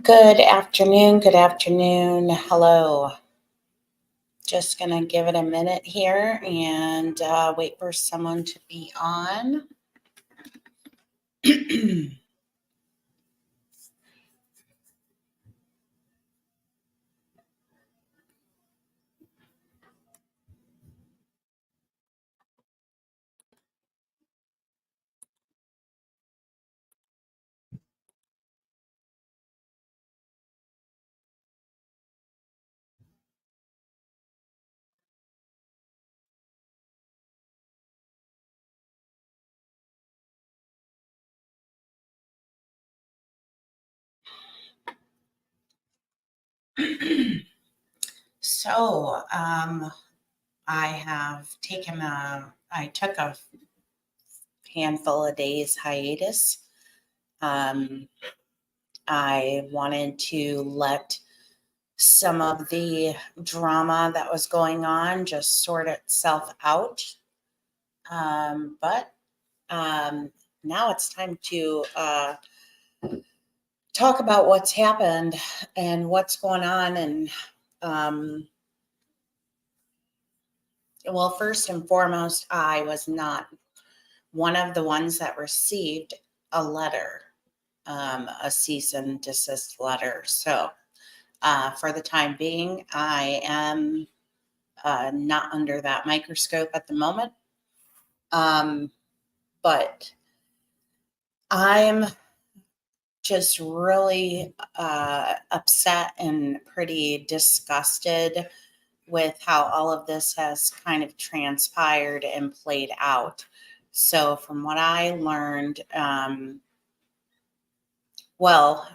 Good afternoon. Good afternoon. Hello. Just going to give it a minute here and wait for someone to be on. So, I took a handful of days hiatus. Um, I wanted to let some of the drama that was going on just sort itself out. But now it's time to talk about what's happened and what's going on. And um, well, first and foremost, I was not one of the ones that received a letter, a cease and desist letter. So for the time being, I am not under that microscope at the moment. But I'm just really upset and pretty disgusted with how all of this has kind of transpired and played out. So, from what I learned,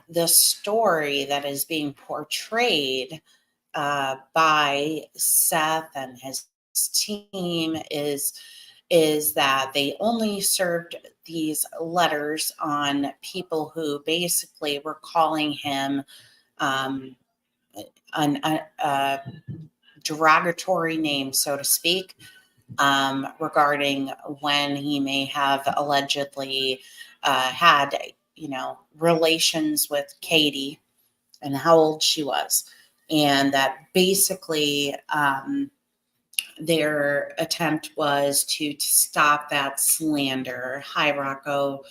the story that is being portrayed by Seth and his team is that they only served these letters on people who basically were calling him a derogatory name, so to speak, regarding when he may have allegedly had, relations with Katie and how old she was. And that basically their attempt was to stop that slander. Hi, Rocco.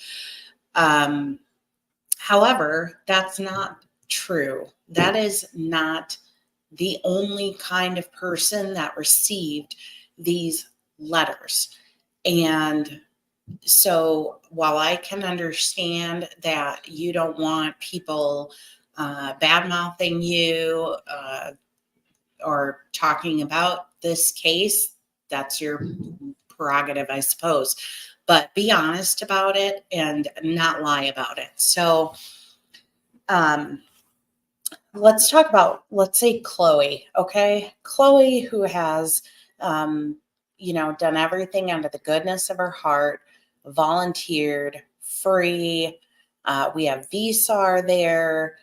However, that's not true. That is not the only kind of person that received these letters. And so while I can understand that you don't want people bad mouthing you or talking about this case, that's your prerogative, I suppose. But be honest about it and not lie about it. So let's talk about, let's say, Chloe, okay? Chloe, who has, done everything out of the goodness of her heart, volunteered, free. We have VSAR there,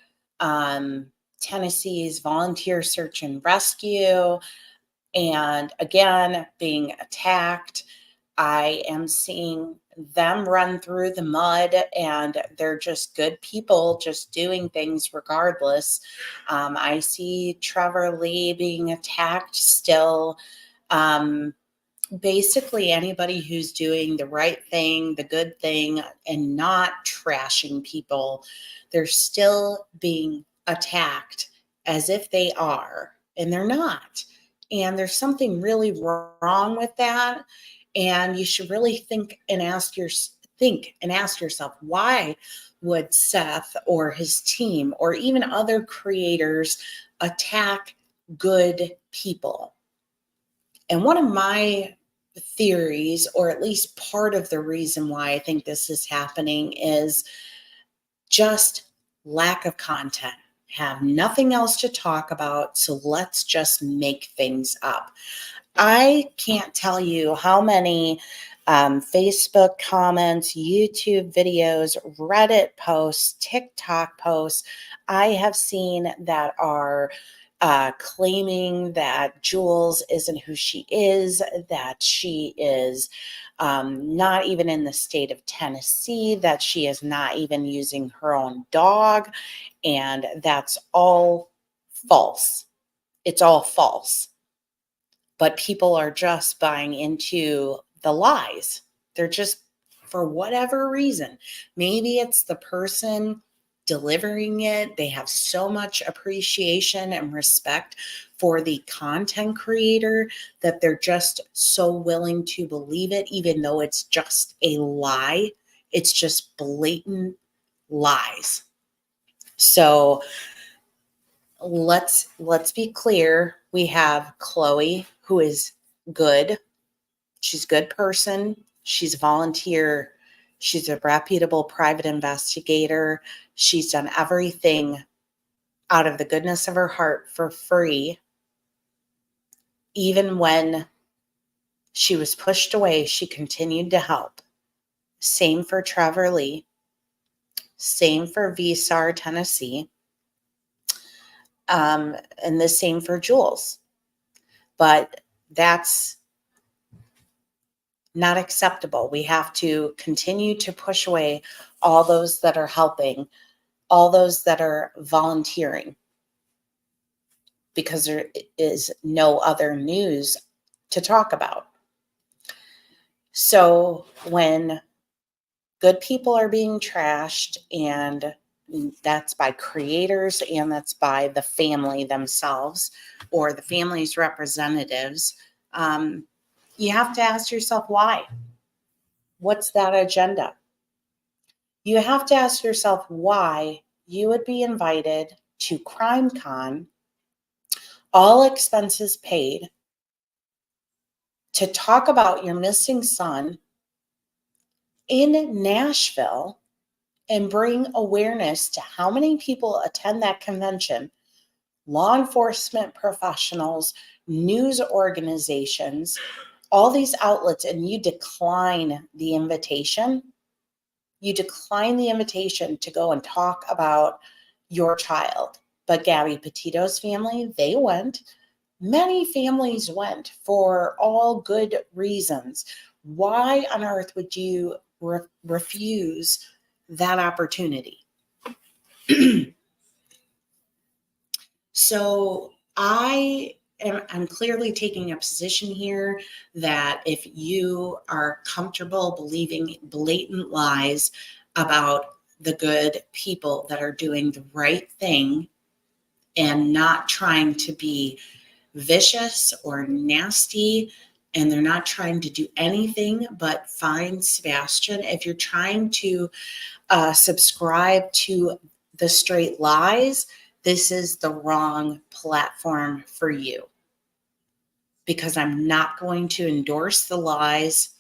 Tennessee's Volunteer Search and Rescue. And again, being attacked. I am seeing them run through the mud, and they're just good people just doing things regardless. I see Trevor Lee being attacked still. Basically, anybody who's doing the right thing, the good thing, and not trashing people, they're still being attacked as if they are, and they're not. And there's something really wrong with that. And you should really think and ask yourself, why would Seth or his team or even other creators attack good people? And one of my theories, or at least part of the reason why I think this is happening, is just lack of content. Have nothing else to talk about, so let's just make things up. I can't tell you how many Facebook comments, YouTube videos, Reddit posts, TikTok posts I have seen that are claiming that Jules isn't who she is, that she is not even in the state of Tennessee, that she is not even using her own dog, and that's all false. It's all false. But people are just buying into the lies. They're just, for whatever reason, maybe it's the person delivering it. They have so much appreciation and respect for the content creator that they're just so willing to believe it, even though it's just a lie. It's just blatant lies. So let's be clear. We have Chloe, who is good. She's a good person. She's a volunteer. She's a reputable private investigator. She's done everything out of the goodness of her heart for free. Even when she was pushed away, she continued to help. Same for Trevor Lee. Same for VSAR Tennessee. And the same for Jules. But that's not acceptable. We have to continue to push away all those that are helping, all those that are volunteering, because there is no other news to talk about. So when good people are being trashed, and that's by creators and that's by the family themselves or the family's representatives, you have to ask yourself why. What's that agenda? You have to ask yourself why you would be invited to CrimeCon, all expenses paid, to talk about your missing son in Nashville and bring awareness to how many people attend that convention, law enforcement professionals, news organizations, all these outlets, and you decline the invitation. You decline the invitation to go and talk about your child. But Gabby Petito's family, they went. Many families went for all good reasons. Why on earth would you refuse that opportunity? So I'm clearly taking a position here that if you are comfortable believing blatant lies about the good people that are doing the right thing and not trying to be vicious or nasty, and they're not trying to do anything but find Sebastian, if you're trying to subscribe to the straight lies, this is the wrong platform for you, because I'm not going to endorse the lies.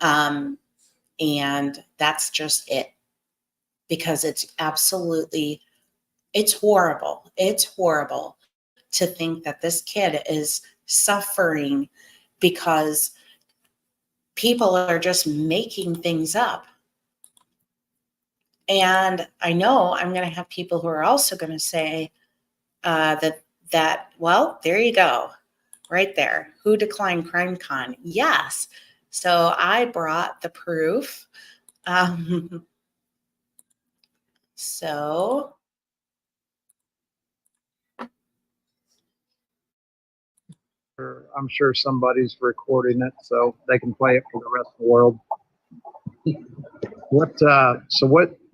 And that's just it, because it's horrible. It's horrible to think that this kid is suffering because people are just making things up. And I know I'm going to have people who are also going to say that, well, there you go, right there. Who declined CrimeCon? Yes. So I brought the proof. So I'm sure somebody's recording it so they can play it for the rest of the world.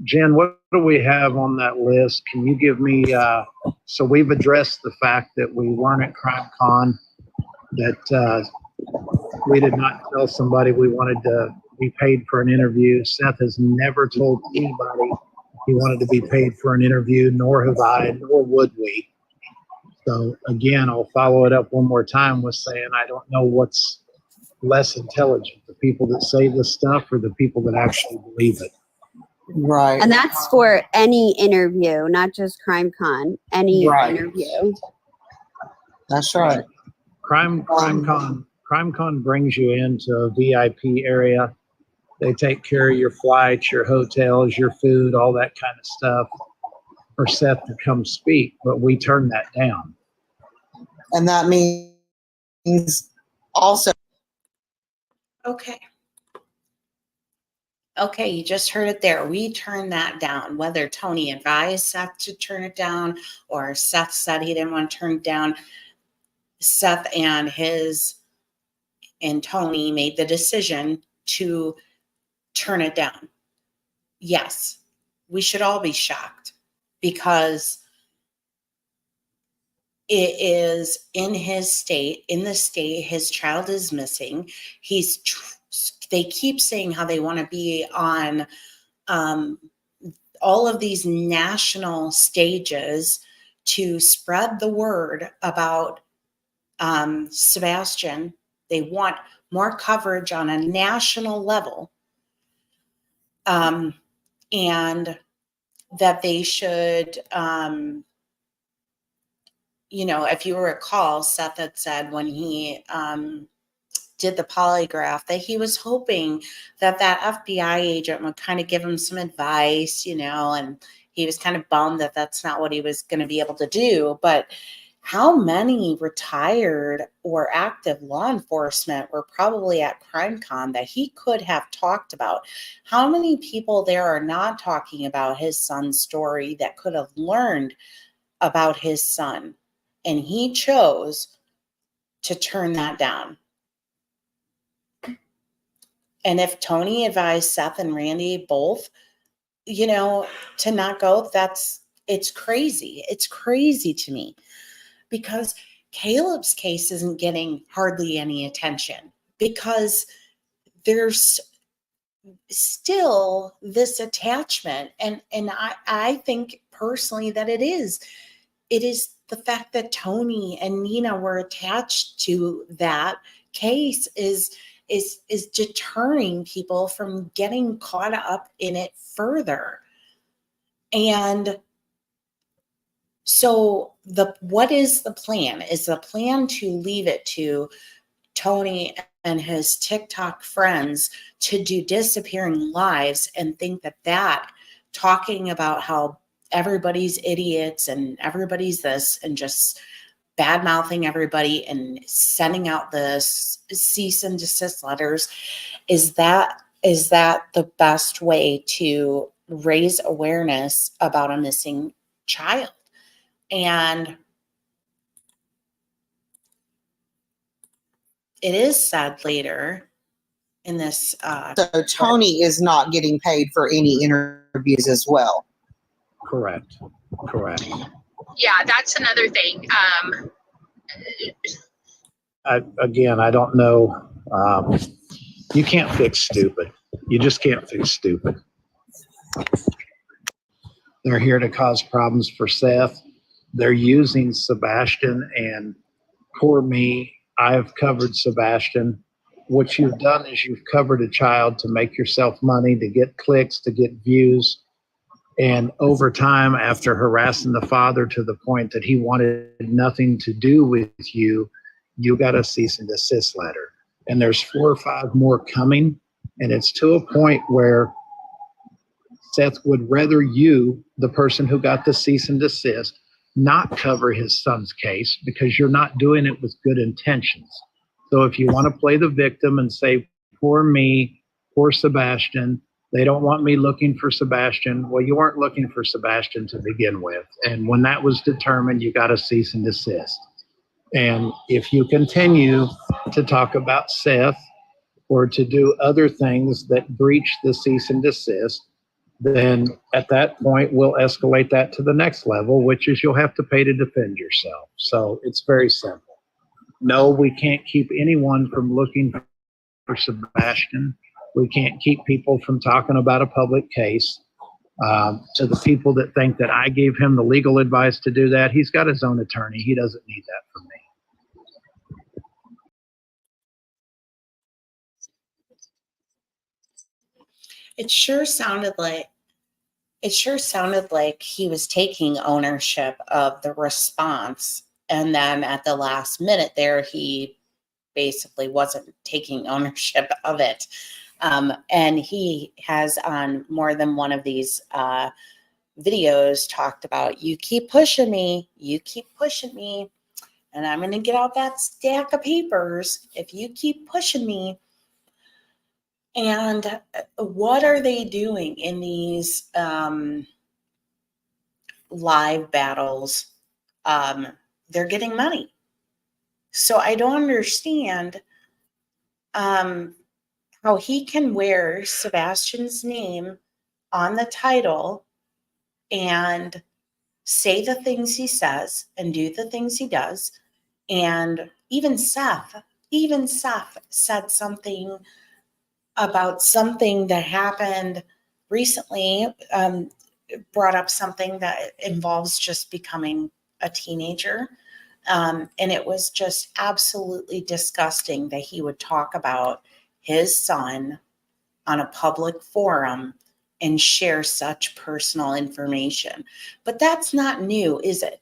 Jen, what do we have on that list? Can you give me, so we've addressed the fact that we weren't at CrimeCon, that we did not tell somebody we wanted to be paid for an interview. Seth has never told anybody he wanted to be paid for an interview, nor have I, nor would we. So again, I'll follow it up one more time with saying I don't know what's less intelligent, the people that say this stuff or the people that actually believe it. Right. And that's for any interview, not just CrimeCon, any interview. That's right. CrimeCon brings you into a VIP area. They take care of your flights, your hotels, your food, all that kind of stuff for Seth to come speak, but we turn that down. And that means also. Okay. Okay, you just heard it there. We turned that down. Whether Tony advised Seth to turn it down or Seth said he didn't want to turn it down, Seth and Tony made the decision to turn it down. Yes, we should all be shocked because it is in his state, in the state, his child is missing. They keep saying how they want to be on all of these national stages to spread the word about Sebastian. They want more coverage on a national level, and that they should, if you recall, Seth had said when he did the polygraph that he was hoping that FBI agent would kind of give him some advice, and he was kind of bummed that that's not what he was going to be able to do. But how many retired or active law enforcement were probably at CrimeCon that he could have talked about? How many people there are not talking about his son's story that could have learned about his son? And he chose to turn that down. And if Tony advised Seth and Randy both, to not go, it's crazy. It's crazy to me because Caleb's case isn't getting hardly any attention because there's still this attachment. And I think personally that it is the fact that Tony and Nina were attached to that case is deterring people from getting caught up in it further. And so what is the plan? Is the plan to leave it to Tony and his TikTok friends to do disappearing lives and think that talking about how everybody's idiots and everybody's this and just bad mouthing everybody and sending out the cease and desist letters, is that the best way to raise awareness about a missing child? And it is said later in this. So Tony is not getting paid for any interviews as well. Correct. Yeah, that's another thing. I don't know. You can't fix stupid. You just can't fix stupid. They're here to cause problems for Seth. They're using Sebastian, and poor me, I've covered Sebastian. What you've done is you've covered a child to make yourself money, to get clicks, to get views. And over time, after harassing the father to the point that he wanted nothing to do with you, you got a cease and desist letter. And there's 4 or 5 more coming. And it's to a point where Seth would rather you, the person who got the cease and desist, not cover his son's case because you're not doing it with good intentions. So if you want to play the victim and say, poor me, poor Sebastian, they don't want me looking for Sebastian. Well, you weren't looking for Sebastian to begin with. And when that was determined, you got a cease and desist. And if you continue to talk about Seth or to do other things that breach the cease and desist, then at that point, we'll escalate that to the next level, which is you'll have to pay to defend yourself. So it's very simple. No, we can't keep anyone from looking for Sebastian. We can't keep people from talking about a public case. To the people that think that I gave him the legal advice to do that, he's got his own attorney. He doesn't need that from me. It sure sounded like he was taking ownership of the response. And then at the last minute there, he basically wasn't taking ownership of it. And he has on more than one of these videos talked about, you keep pushing me. and I'm going to get out that stack of papers if you keep pushing me. And what are they doing in these live battles? They're getting money. So I don't understand how he can wear Sebastian's name on the title and say the things he says and do the things he does. And even Seth said something about something that happened recently, brought up something that involves just becoming a teenager. And it was just absolutely disgusting that he would talk about his son on a public forum and share such personal information. But that's not new, is it?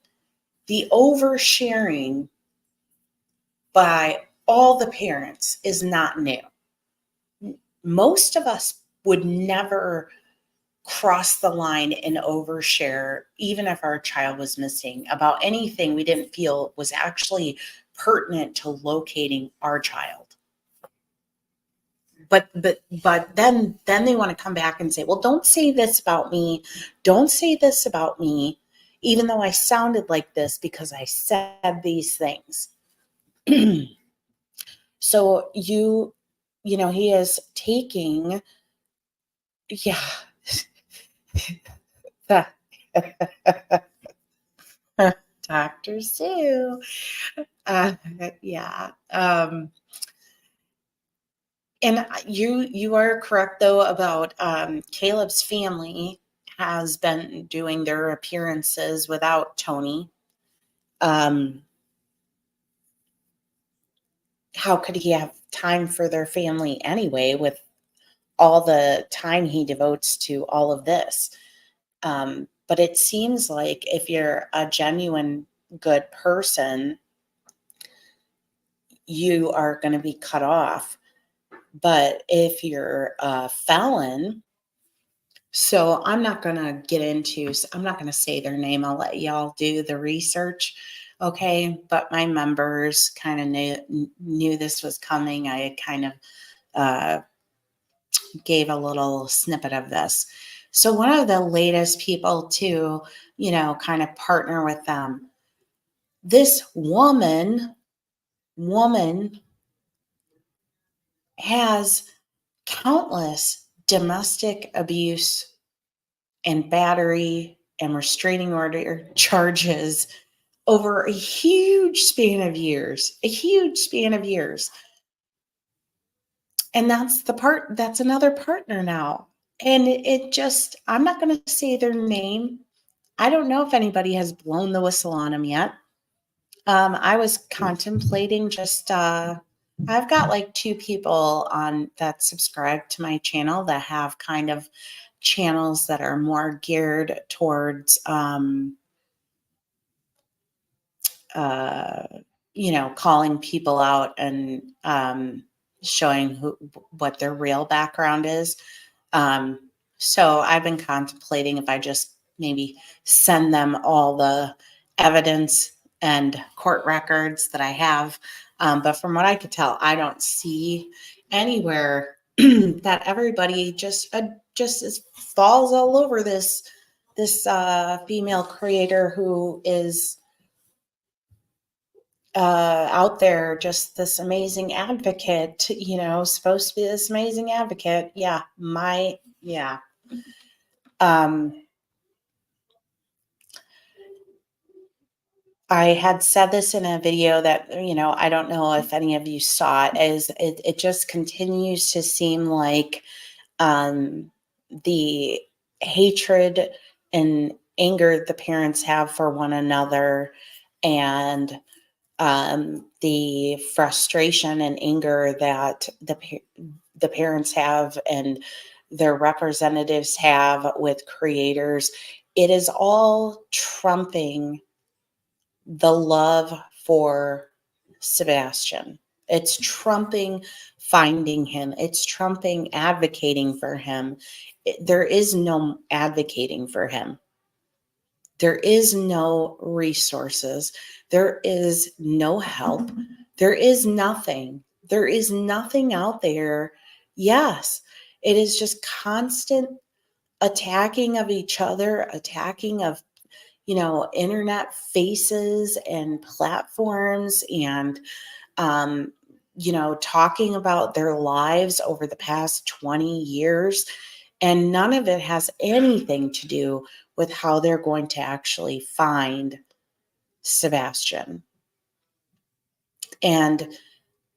The oversharing by all the parents is not new. Most of us would never cross the line and overshare, even if our child was missing, about anything we didn't feel was actually pertinent to locating our child. But then they want to come back and say, well, don't say this about me. Don't say this about me, even though I sounded like this because I said these things. So he is taking, yeah. Dr. Sue. Yeah. And you are correct, though, about Caleb's family has been doing their appearances without Tony. How could he have time for their family anyway with all the time he devotes to all of this? But it seems like if you're a genuine good person, you are going to be cut off. But if you're a felon, so I'm not going to say their name. I'll let y'all do the research. Okay. But my members kind of knew this was coming. I kind of gave a little snippet of this. So one of the latest people to, kind of partner with them, this woman has countless domestic abuse and battery and restraining order charges over a huge span of years. And that's another partner now. And I'm not going to say their name. I don't know if anybody has blown the whistle on them yet. I was contemplating I've got like 2 people on that subscribe to my channel that have kind of channels that are more geared towards, calling people out and showing what their real background is. So I've been contemplating if I just maybe send them all the evidence and court records that I have. But from what I could tell, I don't see anywhere that everybody just falls all over this female creator who is out there, just this amazing advocate, supposed to be this amazing advocate. Yeah. I had said this in a video that, I don't know if any of you saw it, it just continues to seem like the hatred and anger the parents have for one another, and the frustration and anger that the parents have and their representatives have with creators, it is all trumping the love for Sebastian. It's trumping finding him. It's trumping advocating for him. There is no advocating for him. There is no resources. There is no help. There is nothing. There is nothing out there. Yes, it is just constant attacking of each other, attacking of, internet faces and platforms, and, talking about their lives over the past 20 years. And none of it has anything to do with how they're going to actually find Sebastian. And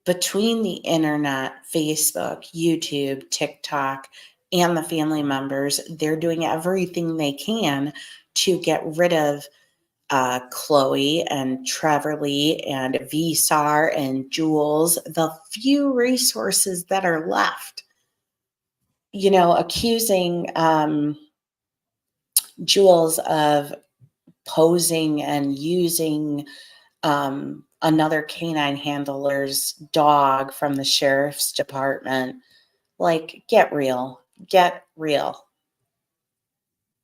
between the internet, Facebook, YouTube, TikTok, and the family members, they're doing everything they can to get rid of Chloe and Trevor Lee and VSAR and Jules, the few resources that are left. Accusing Jules of posing and using another canine handler's dog from the sheriff's department. Like, get real. Get real.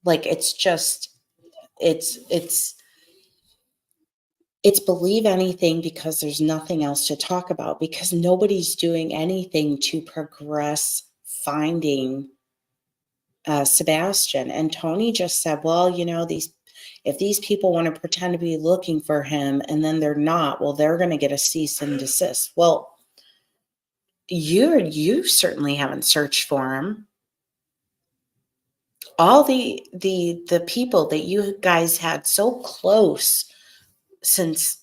Like, it's believe anything, because there's nothing else to talk about, because nobody's doing anything to progress finding Sebastian. And Tony just said, well, if these people want to pretend to be looking for him and then they're not, well, they're going to get a cease and desist. Well, you certainly haven't searched for him. All the people that you guys had so close since,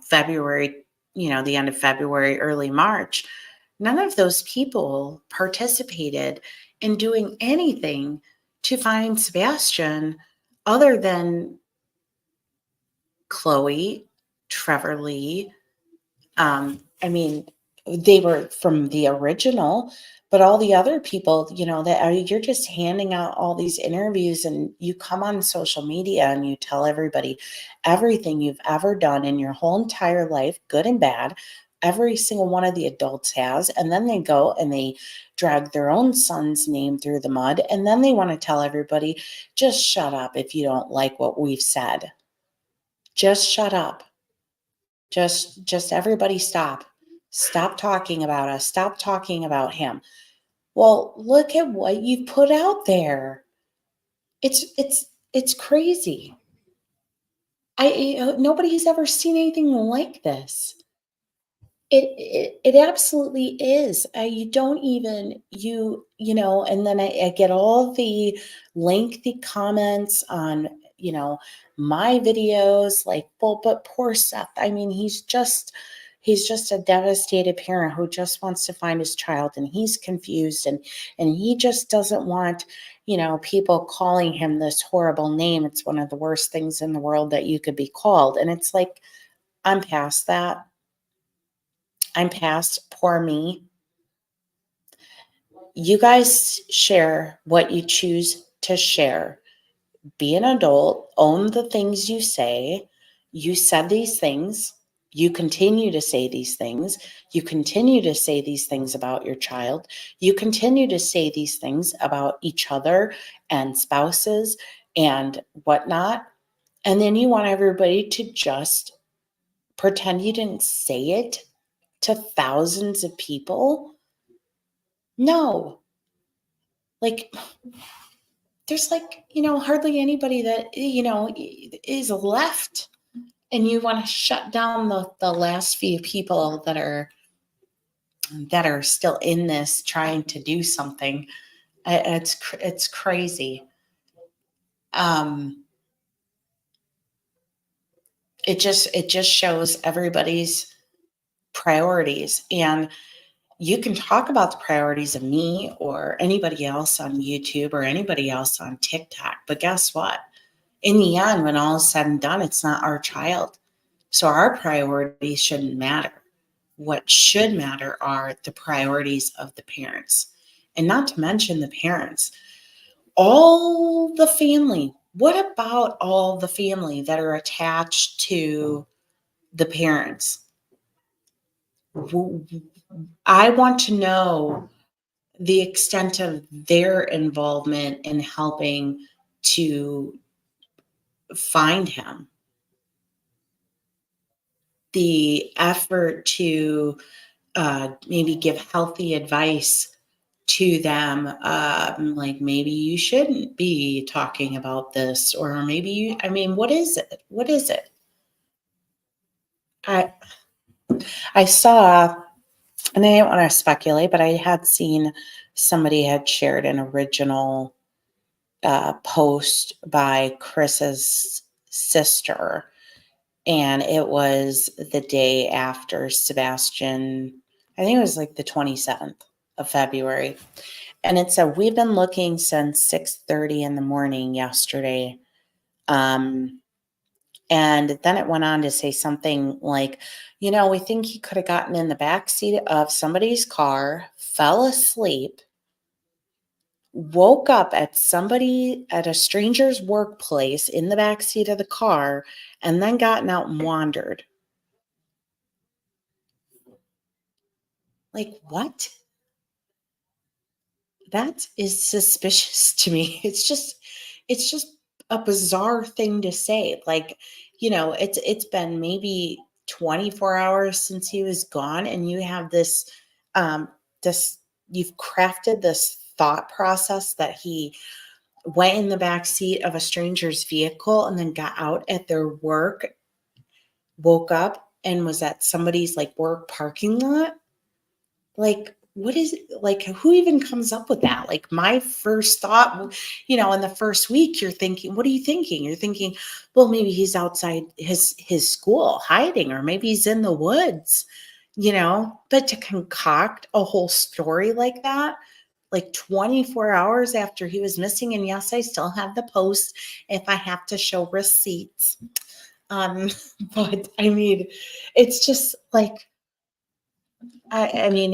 February, the end of February, early March, none of those people participated in doing anything to find Sebastian other than Chloe, Trevor Lee. They were from the original, but all the other people, you're just handing out all these interviews, and you come on social media and you tell everybody everything you've ever done in your whole entire life, good and bad. Every single one of the adults has. And then they go and they drag their own son's name through the mud. And then they want to tell everybody, just shut up if you don't like what we've said. Just shut up. Just everybody stop. Stop talking about us. Stop talking about him. Well, look at what you've put out there. It's crazy. Nobody's ever seen anything like this. It absolutely is. You don't even, and then I get all the lengthy comments on, my videos, like, well, but poor Seth. I mean, he's just a devastated parent who just wants to find his child, and he's confused, and he just doesn't want, people calling him this horrible name. It's one of the worst things in the world that you could be called. And it's like, I'm past that. I'm past poor me. You guys share what you choose to share. Be an adult, own the things you say. You said these things. You continue to say these things. You continue to say these things about your child. You continue to say these things about each other and spouses and whatnot. And then you want everybody to just pretend you didn't say it to thousands of people. No. Like, there's hardly anybody that, is left. And you want to shut down the last few people that are still in this trying to do something. It's crazy. It just shows everybody's priorities. And you can talk about the priorities of me or anybody else on YouTube or anybody else on TikTok. But guess what? In the end, when all is said and done, it's not our child. So our priorities shouldn't matter. What should matter are the priorities of the parents. And not to mention the parents. All the family. What about all the family that are attached to the parents? I want to know the extent of their involvement in helping to find him. The effort to maybe give healthy advice to them, like maybe you shouldn't be talking about this, or maybe you, I mean, what is it? What is it? I saw, and I didn't want to speculate, but I had seen somebody had shared an original post by Chris's sister, and it was the day after Sebastian, I think it was like the 27th of February. And it said, we've been looking since 6:30 in the morning yesterday. And then it went on to say something like, we think he could have gotten in the back seat of somebody's car, fell asleep, woke up at a stranger's workplace in the back seat of the car, and then gotten out and wandered. Like, what? That is suspicious to me. It's just a bizarre thing to say. Like, it's been maybe 24 hours since he was gone, and you have this you've crafted this thought process that he went in the back seat of a stranger's vehicle and then got out at their work, woke up and was at somebody's like work parking lot. Like, what is it? Like, who even comes up with that? Like, my first thought, in the first week, you're thinking, what are you thinking? You're thinking, well, maybe he's outside his school hiding, or maybe he's in the woods, but to concoct a whole story like that, like 24 hours after he was missing. And yes, I still have the post if I have to show receipts. But I mean, it's just like, I mean,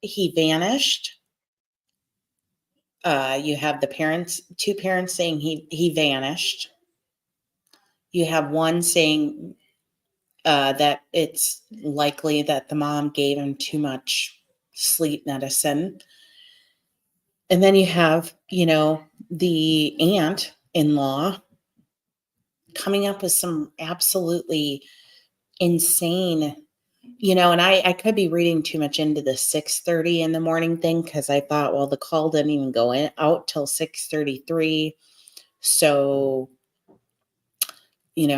he vanished. You have two parents saying he vanished. You have one saying that it's likely that the mom gave him too much sleep medicine. And then you have, the aunt-in-law coming up with some absolutely insane, and I could be reading too much into the 6:30 in the morning thing, because I thought, well, the call didn't even go out till 6:33. So,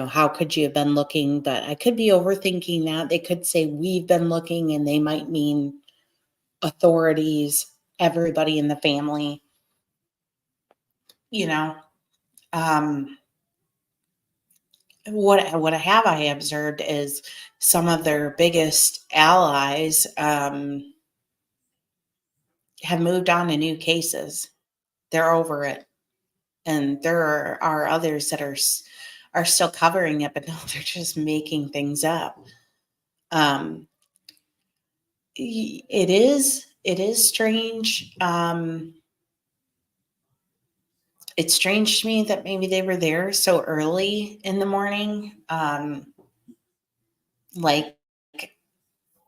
how could you have been looking? But I could be overthinking that. They could say we've been looking, and they might mean authorities, everybody in the family, what I observed is some of their biggest allies have moved on to new cases. They're over it. And there are others that are still covering it, but no, they're just making things up. It is strange. It's strange to me that maybe they were there so early in the morning. Like,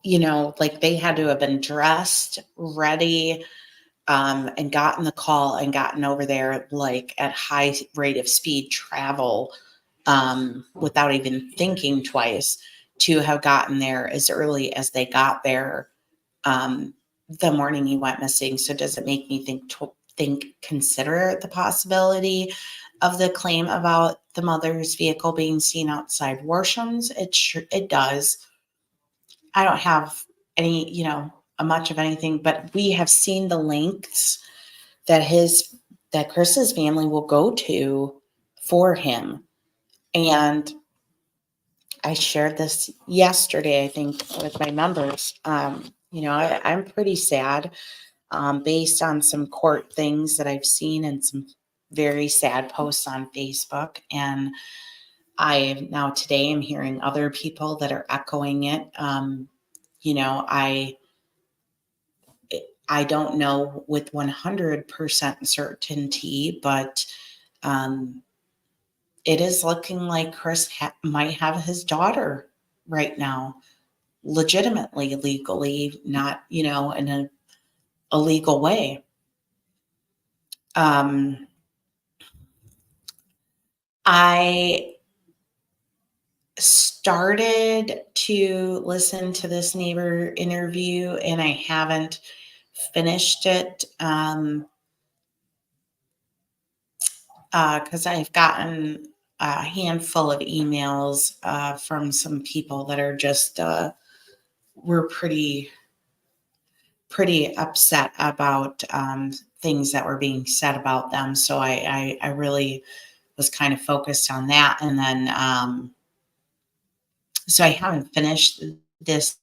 like they had to have been dressed, ready, and gotten the call and gotten over there like at high rate of speed travel, without even thinking twice, to have gotten there as early as they got there the morning he went missing. So does it make me consider the possibility of the claim about the mother's vehicle being seen outside Worsham's? It does. I don't have any, much of anything, but we have seen the lengths that Chris's family will go to for him. And I shared this yesterday, I think, with my members. I'm pretty sad, based on some court things that I've seen and some very sad posts on Facebook. And today I'm hearing other people that are echoing it. I don't know with 100% certainty, but it is looking like Chris might have his daughter right now, legitimately, legally, not, in a illegal way. I started to listen to this neighbor interview and I haven't finished it because I've gotten a handful of emails from some people that are just were pretty upset about things that were being said about them. So I really was kind of focused on that. And then, so I haven't finished this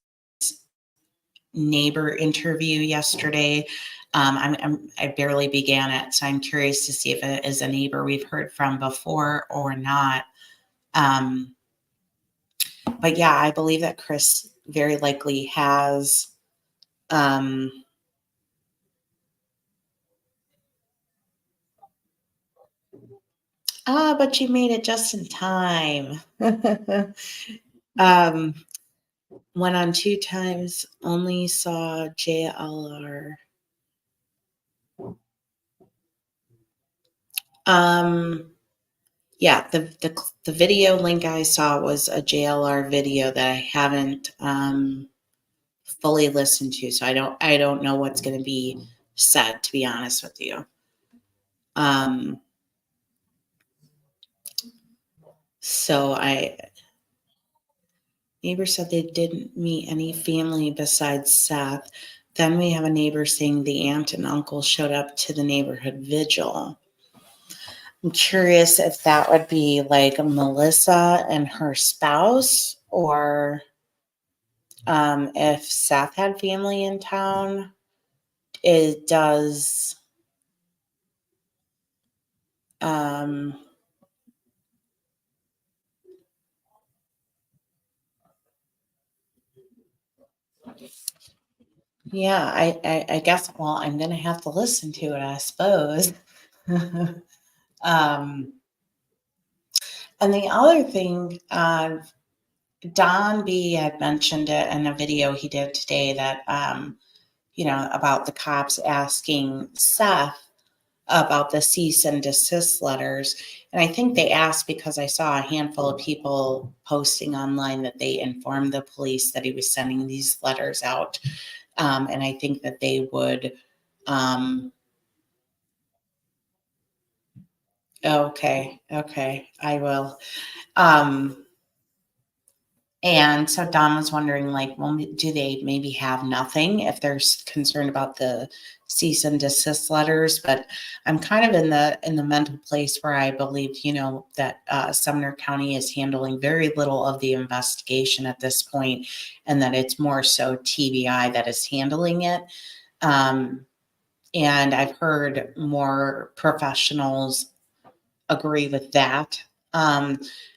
neighbor interview yesterday. I barely began it. So I'm curious to see if it is a neighbor we've heard from before or not. But yeah, I believe that Chris very likely has, but you made it just in time. Went on 2 times, only saw JLR. Yeah, the video link I saw was a JLR video that I haven't fully listened to, so I don't know what's going to be said, to be honest with you. So neighbor said they didn't meet any family besides Seth. Then we have a neighbor saying the aunt and uncle showed up to the neighborhood vigil. I'm curious if that would be like Melissa and her spouse, or if Seth had family in town. It does. Yeah, I guess, well, I'm going to have to listen to it, I suppose. And the other thing, Don B had mentioned it in a video he did today that, about the cops asking Seth about the cease and desist letters. And I think they asked because I saw a handful of people posting online that they informed the police that he was sending these letters out. And I think that they would, okay, I will. And so Don was wondering, like, well, do they maybe have nothing if they're concerned about the cease and desist letters? But I'm kind of in the mental place where I believe, that Sumner County is handling very little of the investigation at this point, and that it's more so TBI that is handling it. And I've heard more professionals agree with that.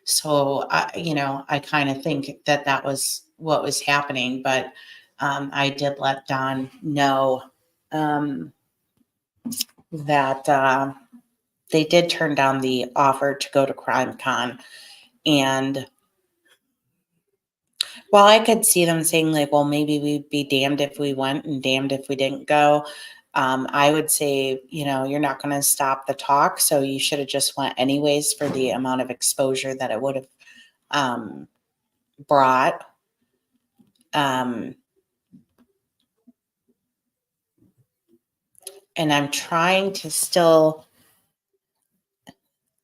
So I kind of think that was what was happening, but I did let Don know that they did turn down the offer to go to CrimeCon. And while I could see them saying like, well, maybe we'd be damned if we went and damned if we didn't go. I would say, you're not going to stop the talk. So you should have just went anyways for the amount of exposure that it would have brought. And I'm trying to still,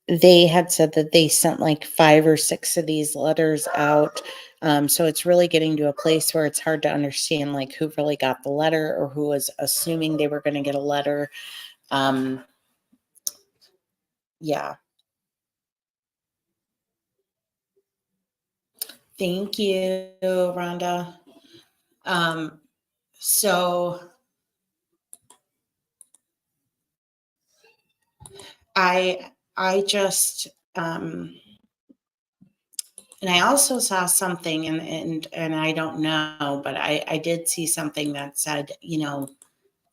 they had said that they sent like 5 or 6 of these letters out. So it's really getting to a place where it's hard to understand like who really got the letter or who was assuming they were going to get a letter. Yeah. Thank you, Rhonda. So I just and I also saw something and I don't know, but I did see something that said,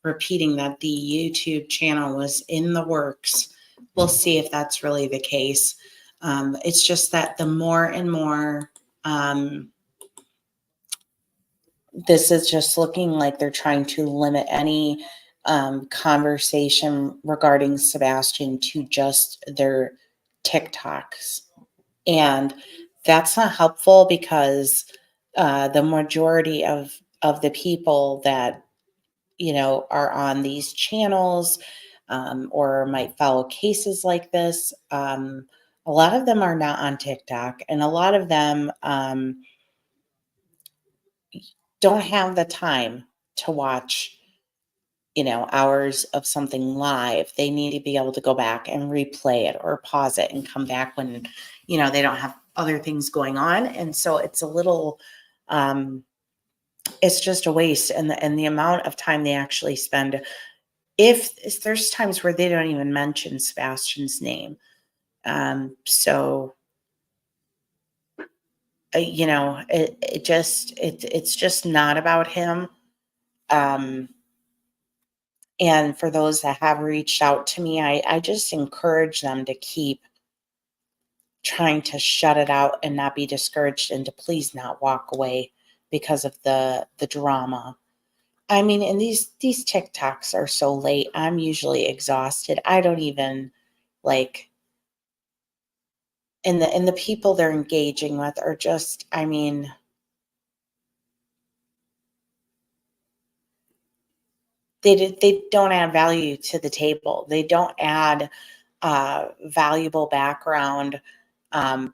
repeating that the YouTube channel was in the works. We'll see if that's really the case. It's just that the more and more this is just looking like they're trying to limit any conversation regarding Sebastian to just their TikToks. And that's not helpful because the majority of the people that, are on these channels or might follow cases like this, a lot of them are not on TikTok, and a lot of them don't have the time to watch, hours of something live. They need to be able to go back and replay it or pause it and come back when, they don't have other things going on. And so it's a little, it's just a waste. And the amount of time they actually spend, if there's times where they don't even mention Sebastian's name. So, it's just not about him. And for those that have reached out to me, I just encourage them to keep trying to shut it out and not be discouraged, and to please not walk away because of the drama. I mean, and these TikToks are so late. I'm usually exhausted. I don't even and the people they're engaging with are just, I mean, they don't add value to the table. They don't add valuable background, and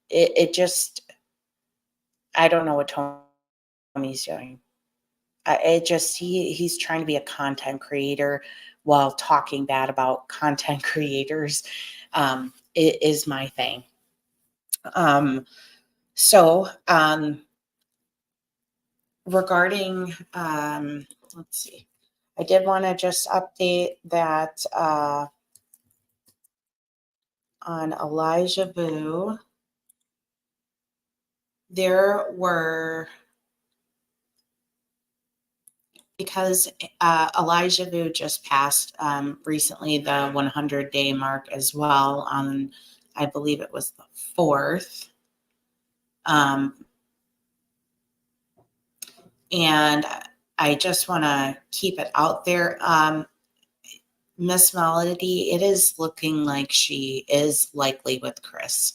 it just, I don't know what Tommy's doing. He's trying to be a content creator while talking bad about content creators. It is my thing. So regarding, let's see, I did want to just update that on Elijah Vu, there were, because Elijah Vu just passed recently the 100-day mark as well on, I believe it was the 4th. And I just want to keep it out there. Miss Melody, it is looking like she is likely with Chris.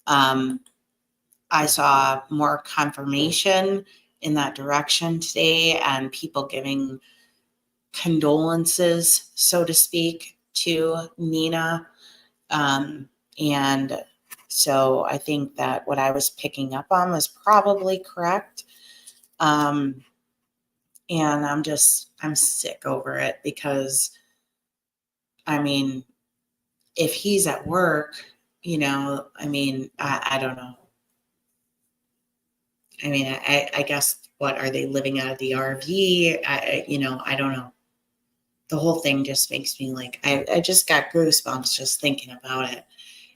I saw more confirmation in that direction today, and people giving condolences, so to speak, to Nina. And so I think that what I was picking up on was probably correct. And I'm sick over it because, I mean, if he's at work, I mean, I don't know. I mean, I guess, what are they living out of the RV? I don't know. The whole thing just makes me I just got goosebumps just thinking about it,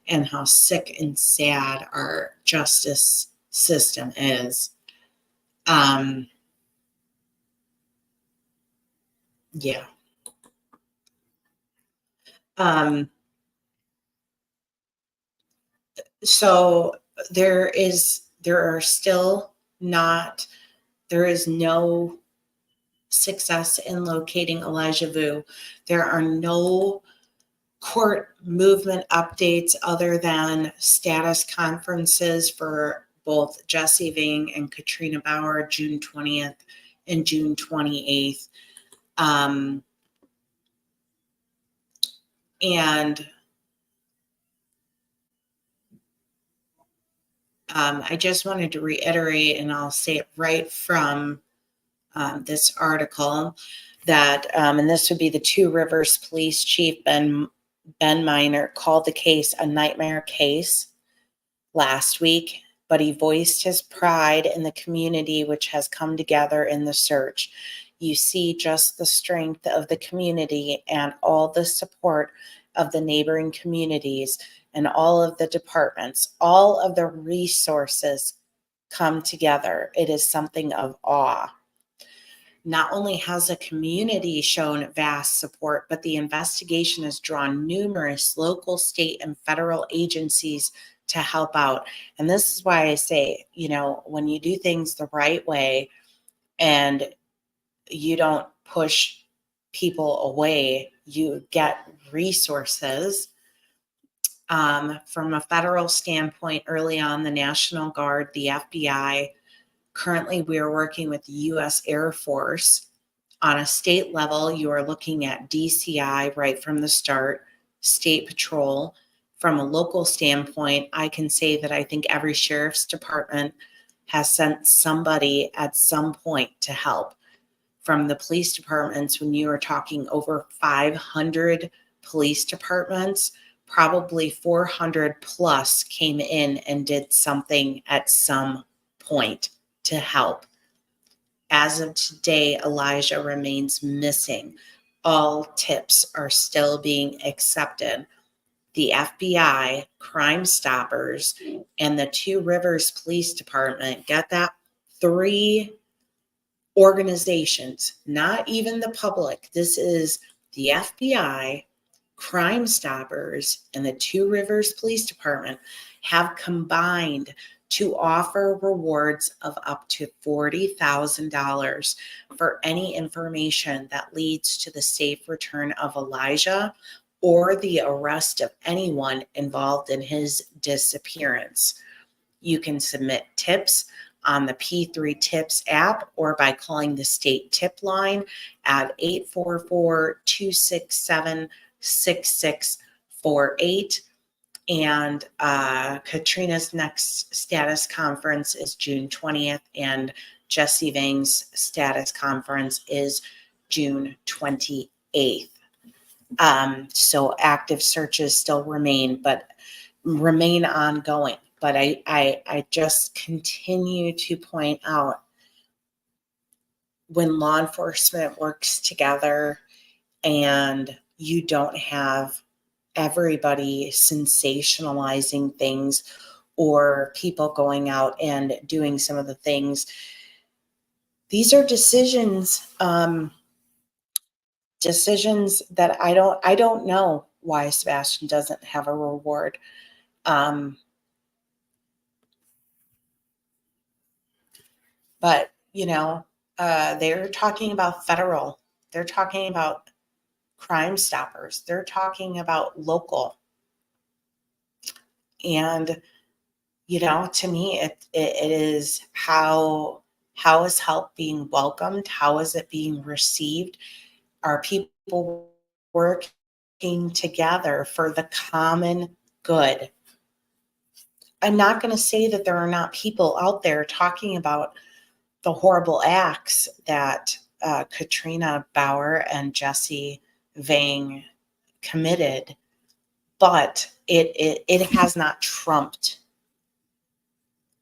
and how sick and sad our justice system is. Yeah. So there is no success in locating Elijah Vu. There are no court movement updates other than status conferences for both Jesse Ving and Katrina Bauer, June 20th and June 28th. And I just wanted to reiterate, and I'll say it right from this article, that, and this would be the Two Rivers Police Chief, Ben Miner, called the case a nightmare case last week, but he voiced his pride in the community which has come together in the search. You see just the strength of the community and all the support of the neighboring communities and all of the departments, all of the resources come together. It is something of awe. Not only has the community shown vast support, but the investigation has drawn numerous local, state, and federal agencies to help out. And this is why I say, when you do things the right way and you don't push people away, you get resources. From a federal standpoint, early on, the National Guard, the FBI, currently we are working with the U.S. Air Force. On a state level, you are looking at DCI right from the start, State Patrol. From a local standpoint, I can say that I think every sheriff's department has sent somebody at some point to help. From the police departments, when you are talking over 500 police departments, probably 400 plus came in and did something at some point to help. As of today, Elijah remains missing. All tips are still being accepted. The FBI, Crime Stoppers, and the Two Rivers Police Department, get that? 3 organizations, not even the public. This is the FBI, Crime Stoppers, and the Two Rivers Police Department have combined to offer rewards of up to $40,000 for any information that leads to the safe return of Elijah or the arrest of anyone involved in his disappearance. You can submit tips on the P3 Tips app or by calling the state tip line at 844-267-6648. And Katrina's next status conference is June 20th, and Jesse Vang's status conference is June 28th. So active searches still remain ongoing. But I just continue to point out, when law enforcement works together and you don't have everybody sensationalizing things or people going out and doing some of the things, these are decisions that I don't know why Sebastian doesn't have a reward. But they're talking about federal, they're talking about Crime Stoppers, they're talking about local. And, to me, it is how is help being welcomed? How is it being received? Are people working together for the common good? I'm not going to say that there are not people out there talking about the horrible acts that Katrina Bauer and Jesse Vang committed, but it has not trumped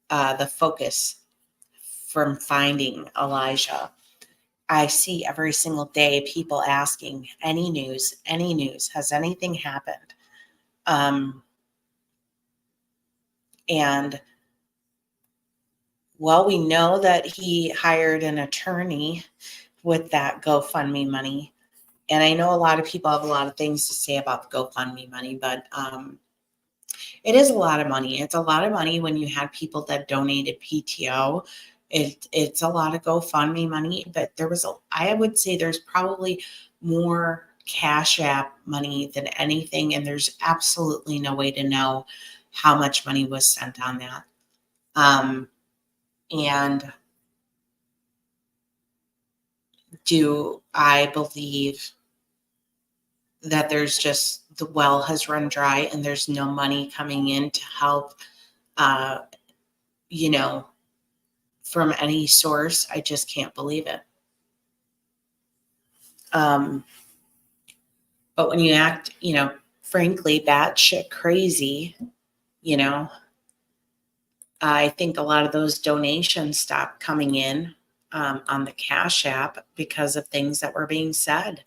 the focus from finding Elijah. I see every single day people asking, any news, has anything happened? And well, we know that he hired an attorney with that GoFundMe money. And I know a lot of people have a lot of things to say about the GoFundMe money, but it is a lot of money. It's a lot of money when you had people that donated PTO. It's a lot of GoFundMe money, but I would say there's probably more Cash App money than anything. And there's absolutely no way to know how much money was spent on that. And do I believe that there's just, the well has run dry and there's no money coming in to help, from any source? I just can't believe it. But when you act, frankly, batshit crazy, I think a lot of those donations stopped coming in on the Cash App because of things that were being said.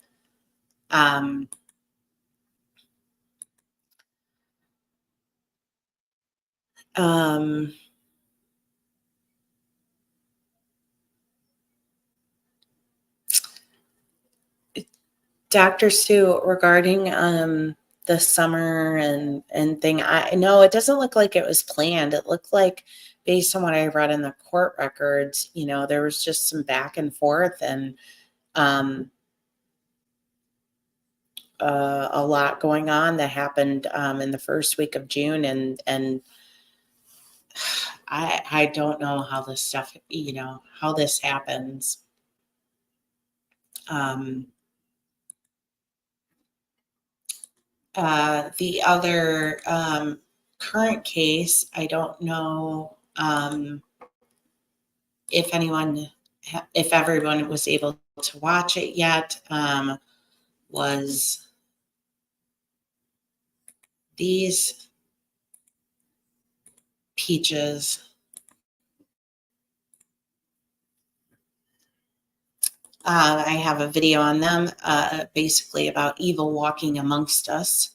Dr. Sue, regarding the summer and thing, I know it doesn't look like it was planned. It looked like, based on what I read in the court records, there was just some back and forth, and a lot going on that happened in the first week of June, and I don't know how this stuff, how this happens. The other current case, I don't know if everyone was able to watch it yet, was these peaches. I have a video on them, basically about evil walking amongst us.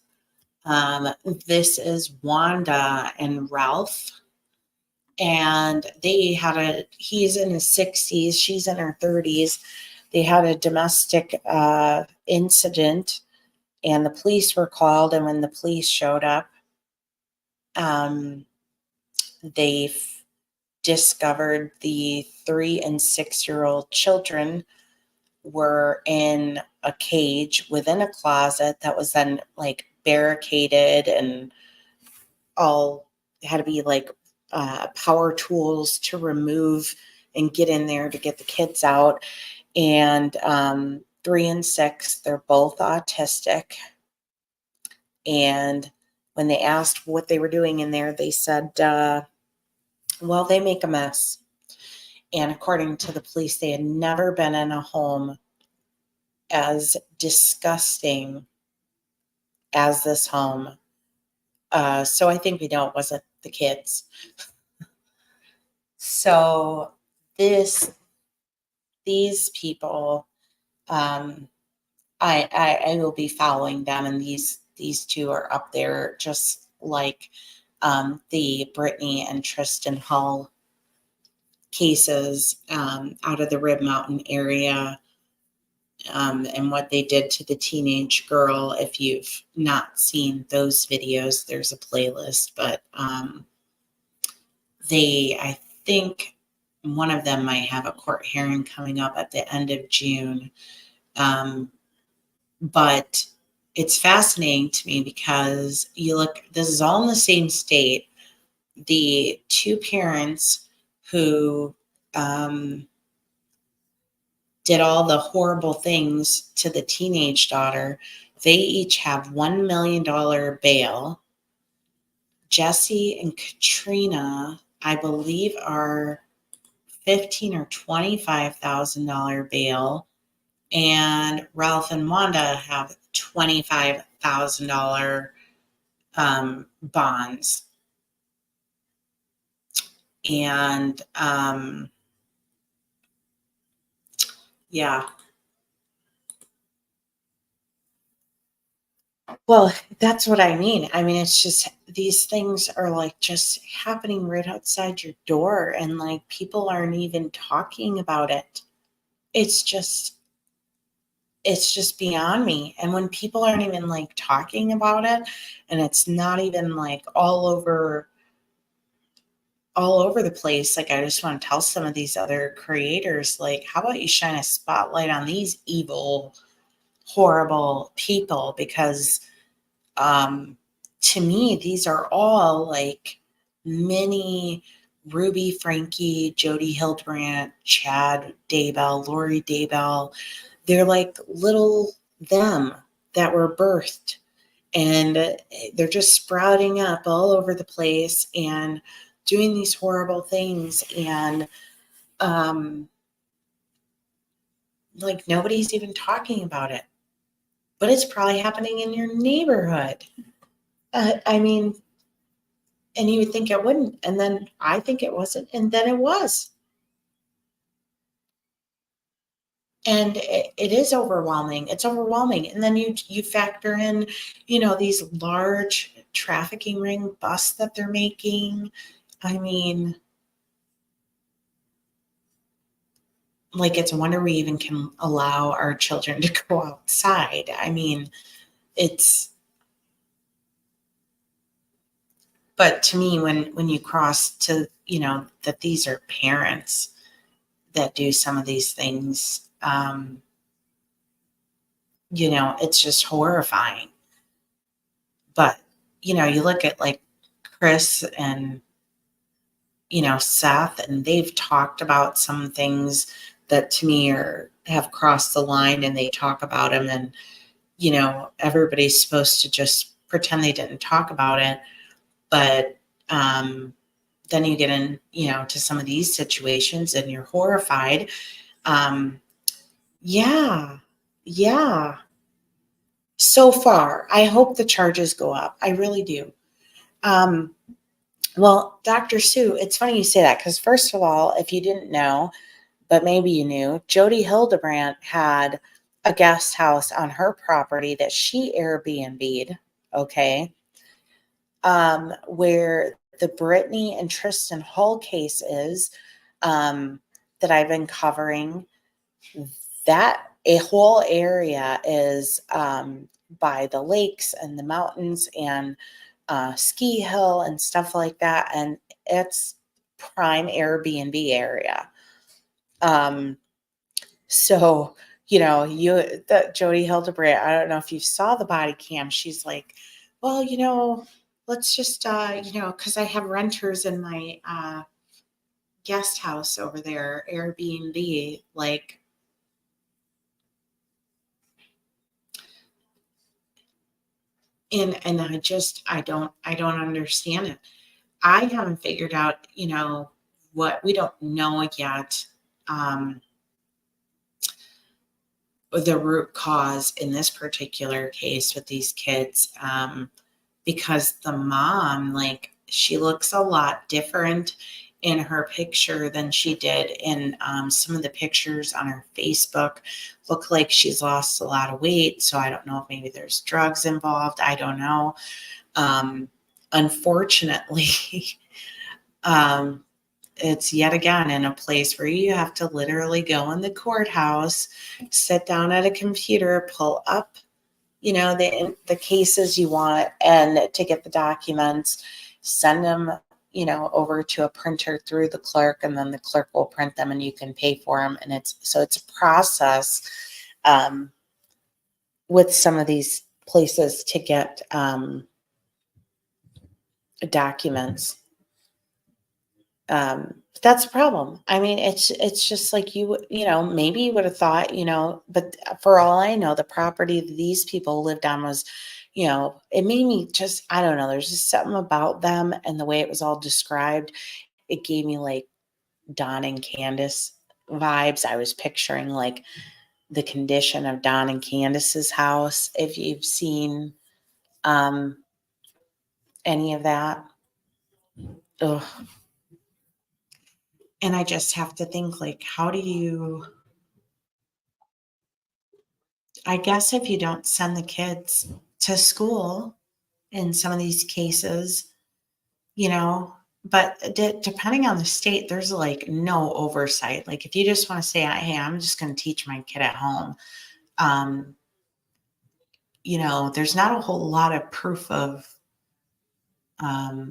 This is Wanda and Ralph. And he's in his 60s, she's in her 30s. They had a domestic incident, and the police were called. And when the police showed up, they discovered the 3 and 6-year-old children were in a cage within a closet that was then like barricaded, and all had to be like power tools to remove and get in there to get the kids out. And 3 and 6, they're both autistic. And when they asked what they were doing in there, they said, well, they make a mess. And according to the police, they had never been in a home as disgusting as this home. So I think we know it wasn't the kids. So these people, I will be following them, and these two are up there, just like the Brittany and Tristan Hull cases out of the Rib Mountain area, and what they did to the teenage girl. If you've not seen those videos, there's a playlist, but I think one of them might have a court hearing coming up at the end of June. But it's fascinating to me because this is all in the same state. The 2 parents who did all the horrible things to the teenage daughter, they each have $1 million bail. Jesse and Katrina, I believe, are $15,000 or $25,000 bail, and Ralph and Wanda have $25,000 bonds. And yeah. Well, that's what I mean. I mean, it's just these things are like just happening right outside your door, and like people aren't even talking about it. It's just beyond me. And when people aren't even like talking about it, and it's not even like all over the place, like I just want to tell some of these other creators, like, how about you shine a spotlight on these evil, horrible people? Because to me, these are all like mini Ruby Frankie, Jody Hildebrandt, Chad Daybell, Lori Daybell. They're like little them that were birthed, and they're just sprouting up all over the place and doing these horrible things. And like nobody's even talking about it, but it's probably happening in your neighborhood. I mean, and you would think it wouldn't, and then I think it wasn't, and then it was. And it is overwhelming. It's overwhelming. And then you factor in, these large trafficking ring busts that they're making. I mean, like, it's a wonder we even can allow our children to go outside. I mean, but to me, when you cross to, that these are parents that do some of these things, it's just horrifying. But, you look at like Chris and, Seth, and they've talked about some things that to me have crossed the line, and they talk about them, and, everybody's supposed to just pretend they didn't talk about it. But then you get in, to some of these situations and you're horrified. Yeah. So far, I hope the charges go up. I really do. Well, Dr. Sue, it's funny you say that, because first of all, if you didn't know, but maybe you knew, Jody Hildebrandt had a guest house on her property that she Airbnb'd, okay, where the Brittany and Tristan Hull case is, that I've been covering. That a whole area is by the lakes and the mountains and ski hill and stuff like that, and it's prime Airbnb area. So Jody Hildebrandt, I don't know if you saw the body cam. She's like, well, let's just because I have renters in my guest house over there, Airbnb, like. And I don't understand it. I haven't figured out, what we don't know yet, the root cause in this particular case with these kids, because the mom, like, she looks a lot different in her picture than she did in some of the pictures on her Facebook. Look like she's lost a lot of weight. So I don't know if maybe there's drugs involved. I don't know. Unfortunately, it's yet again in a place where you have to literally go in the courthouse, sit down at a computer, pull up, the cases you want, and to get the documents, send them, over to a printer through the clerk, and then the clerk will print them and you can pay for them. And it's a process with some of these places to get documents. That's a problem. I mean, it's just like maybe you would have thought, but for all I know, the property that these people lived on was, it made me just, I don't know, there's just something about them and the way it was all described. It gave me like Don and Candace vibes. I was picturing like the condition of Don and Candace's house. If you've seen any of that. Ugh. And I just have to think, like, I guess if you don't send the kids to school in some of these cases, but depending on the state, there's like no oversight. Like if you just want to say, hey, I'm just going to teach my kid at home, there's not a whole lot of proof of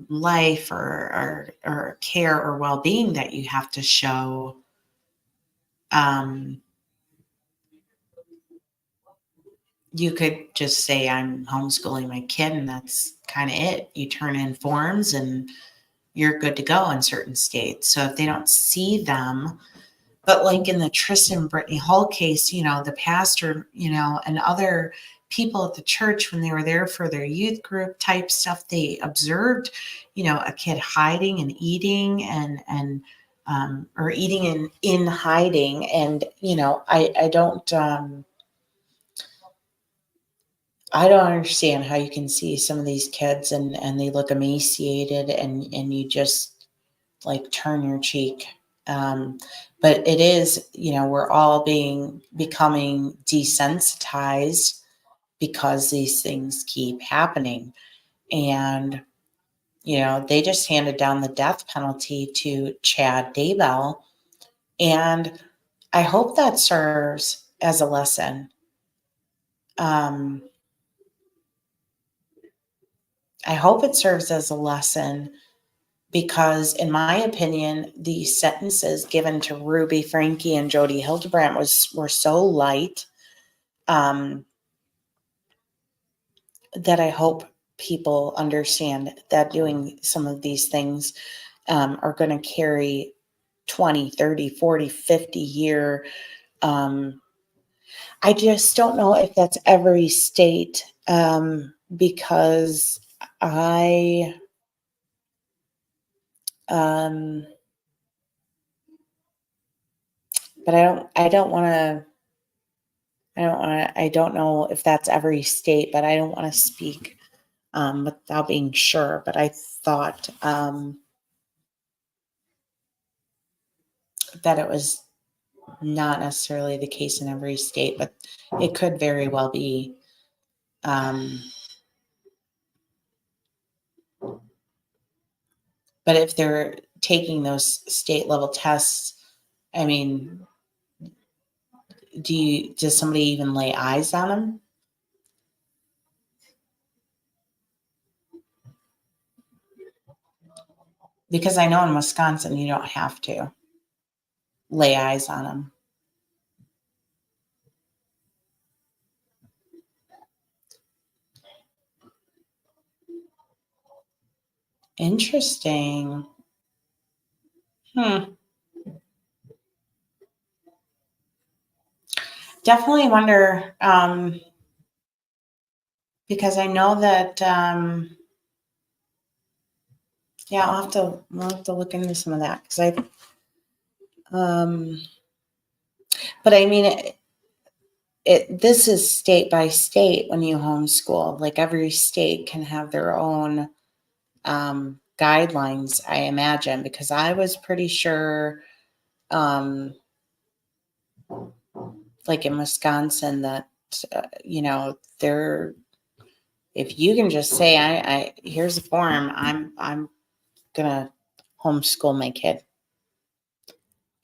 life or care or well-being that you have to show. You could just say I'm homeschooling my kid, and that's kind of it. You turn in forms and you're good to go in certain states. So if they don't see them, but like in the Tristan Brittany Hull case, the pastor, and other people at the church, when they were there for their youth group type stuff, they observed, a kid hiding and eating and or eating in hiding. And, I don't understand how you can see some of these kids and they look emaciated and you just like turn your cheek. But it is, we're all becoming desensitized because these things keep happening. And, they just handed down the death penalty to Chad Daybell. And I hope that serves as a lesson. I hope it serves as a lesson because, in my opinion, the sentences given to Ruby Franke and Jody Hildebrandt were so light. that I hope people understand that doing some of these things are going to carry 20, 30, 40, 50 year. I just don't know if that's every state because but I don't want to, I don't know if that's every state, but I don't want to speak without being sure. But I thought that it was not necessarily the case in every state, but it could very well be. But if they're taking those state level tests, I mean, does somebody even lay eyes on them? Because I know in Wisconsin, you don't have to lay eyes on them. Interesting. Definitely wonder, because I know that, yeah, we'll have to look into some of that because but I mean, this is state by state when you homeschool. Like every state can have their own guidelines, I imagine, because I was pretty sure, like in Wisconsin, that if you can just say, I here's a form, I'm gonna homeschool my kid,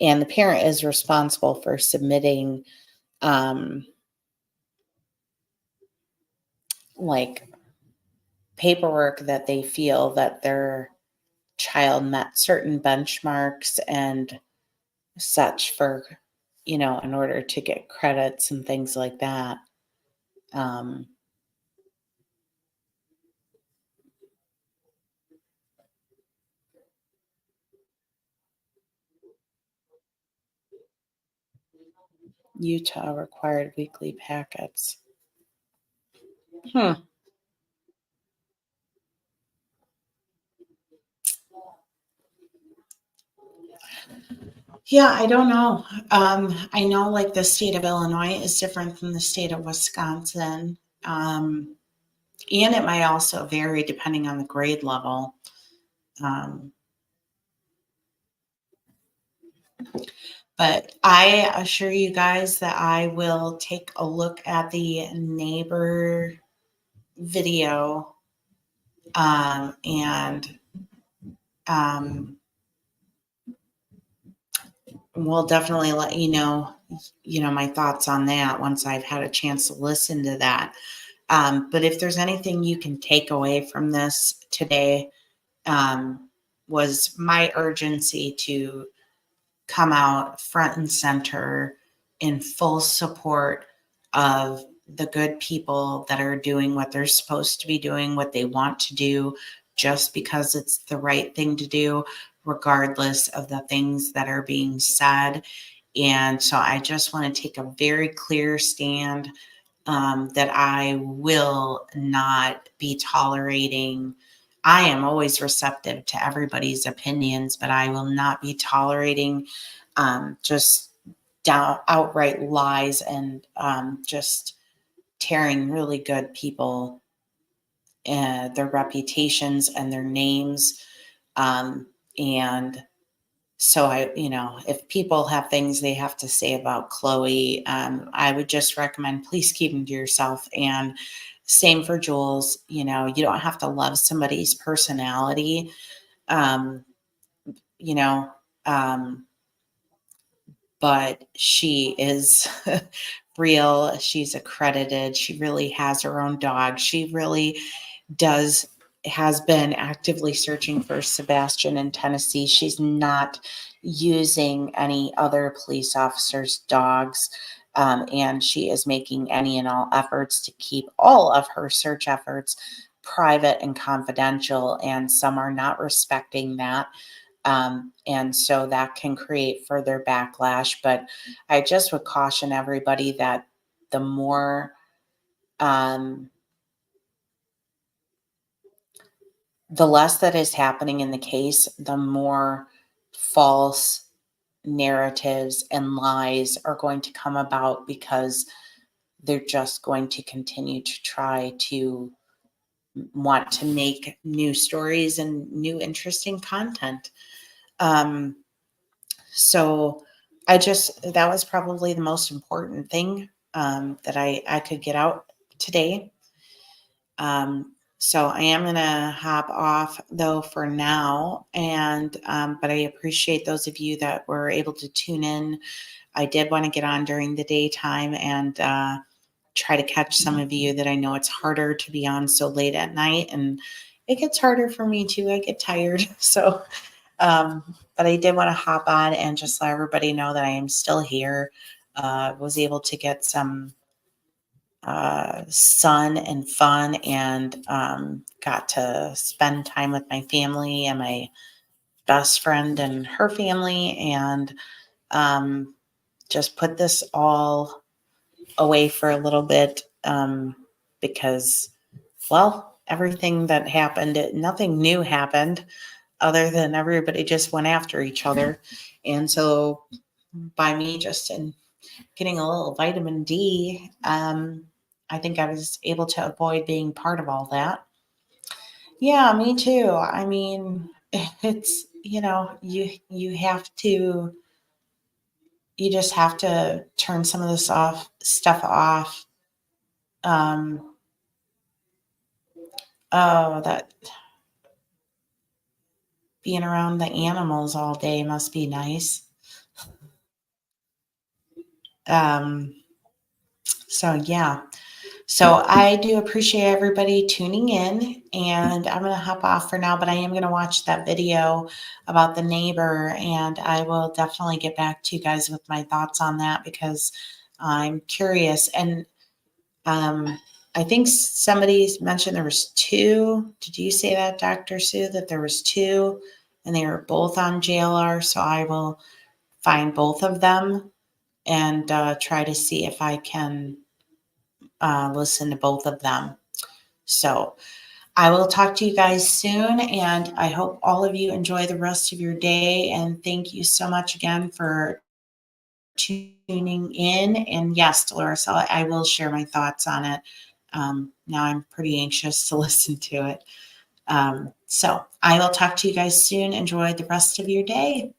and the parent is responsible for submitting like paperwork that they feel that their child met certain benchmarks and such for, in order to get credits and things like that. Utah required weekly packets. Yeah, I don't know. I know like the state of Illinois is different from the state of Wisconsin. And it might also vary depending on the grade level. But I assure you guys that I will take a look at the neighbor video and we'll definitely let you know my thoughts on that once I've had a chance to listen to that. But if there's anything you can take away from this today, was my urgency to come out front and center in full support of the good people that are doing what they're supposed to be doing, what they want to do, just because it's the right thing to do, regardless of the things that are being said. And so I just want to take a very clear stand that I will not be tolerating. I am always receptive to everybody's opinions, but I will not be tolerating just outright lies and just tearing really good people, their reputations and their names. And so if people have things they have to say about Chloe, I would just recommend please keep them to yourself. And same for Jules. You don't have to love somebody's personality. But she is real. She's accredited. She really has her own dog. She really has been actively searching for Sebastian in Tennessee. She's not using any other police officers' dogs. And she is making any and all efforts to keep all of her search efforts private and confidential, and some are not respecting that. And so that can create further backlash. But I just would caution everybody that the more the less that is happening in the case, the more false narratives and lies are going to come about, because they're just going to continue to try to want to make new stories and new interesting content. So that was probably the most important thing that I could get out today. So I am going to hop off though for now, but I appreciate those of you that were able to tune in. I did want to get on during the daytime and try to catch some of you that I know it's harder to be on so late at night, and it gets harder for me too. I get tired. So, but I did want to hop on and just let everybody know that I am still here. Was able to get some sun and fun, and got to spend time with my family and my best friend and her family, and just put this all away for a little bit, because, well, everything that happened, nothing new happened other than everybody just went after each other. And so by me just getting a little vitamin D, I think I was able to avoid being part of all that. Yeah, me too. I mean, it's, you just have to turn some of this stuff off. That being around the animals all day must be nice. So yeah. So I do appreciate everybody tuning in, and I'm going to hop off for now, but I am going to watch that video about the neighbor, and I will definitely get back to you guys with my thoughts on that, because I'm curious. And I think somebody mentioned there was 2. Did you say that, Dr. Sue, that there was 2 and they were both on JLR? So I will find both of them and try to see if I can listen to both of them. So I will talk to you guys soon, and I hope all of you enjoy the rest of your day. And thank you so much again for tuning in. And yes, Dolores, I will share my thoughts on it. Now I'm pretty anxious to listen to it. So I will talk to you guys soon. Enjoy the rest of your day.